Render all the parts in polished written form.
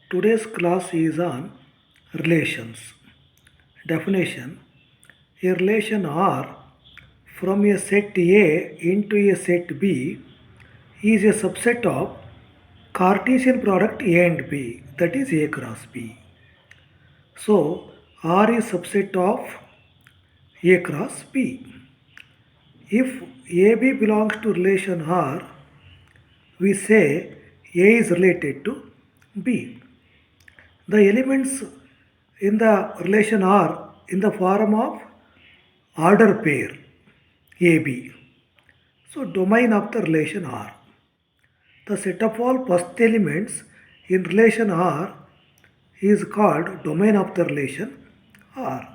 Today's class is on relations. Definition: a relation R from a set A into a set B is a subset of Cartesian product A and B, that is A cross B. So R is subset of A cross B. If AB belongs to relation R, we say A is related to B. The elements in the relation are in the form of order pair AB. So domain of the relation R. The set of all first elements in relation R is called domain of the relation R.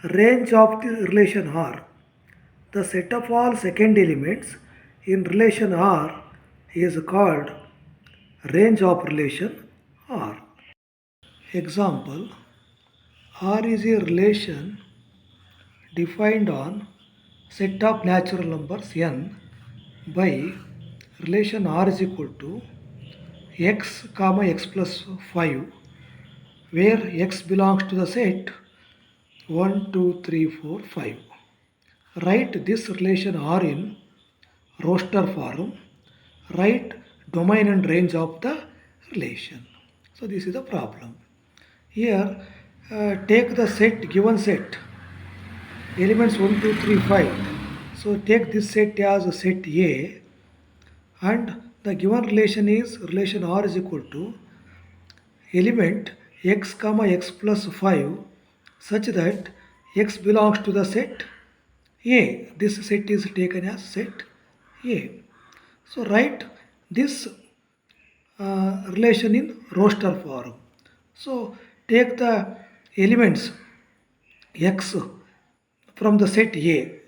Range of the relation R. The set of all second elements in relation R is called range of relation R. Example: R is a relation defined on set of natural numbers n by relation R is equal to x comma x plus 5, where x belongs to the set 1, 2, 3, 4, 5. Write this relation R in roster form. Write domain and range of the relation. So this is the problem. Here take the set, given set, elements 1, 2, 3, 5. So take this set as a set A, and the given relation is relation R is equal to element x comma x plus 5 such that x belongs to the set A. This set is taken as set A. So write this relation in roster form. So take the elements x from the set A,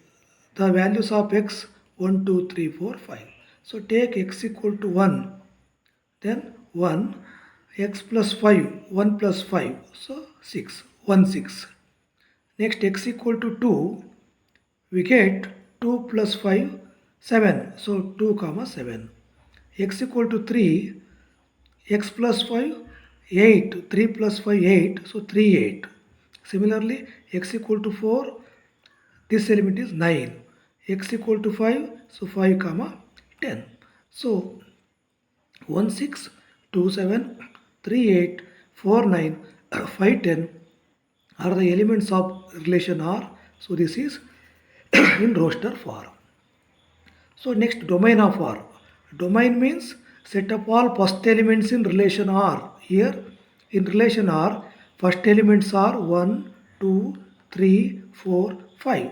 the values of x 1, 2, 3, 4, 5. So take x equal to 1, then 1, x plus 5, 1 plus 5, so 6, 1, 6. Next x equal to 2, we get 2 plus 5, 7, so 2 comma 7. X equal to 3, x plus 5, 8, 3 plus 5, 8, so 3, 8. Similarly, x equal to 4, this element is 9. X equal to 5, so 5 comma 10. So 1, 6, 2, 7, 3, 8, 4, 9, 5, 10 are the elements of relation R. So this is in roster form. So next, domain of R. Domain means set of all first elements in relation R. Here in relation R, first elements are 1, 2, 3, 4, 5.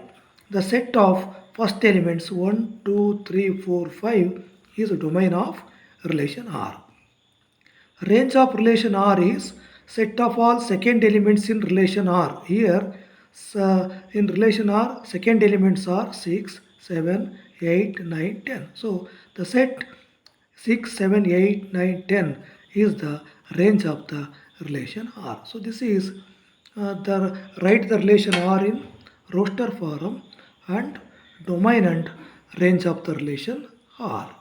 The set of first elements 1, 2, 3, 4, 5 is a domain of relation R. Range of relation R is set of all second elements in relation R. Here in relation R, second elements are 6, 7, 8, 9, 10. So the set 6, 7, 8, 9, 10 is the range of the relation R. So this is write the relation R in roster form and domain and range of the relation R.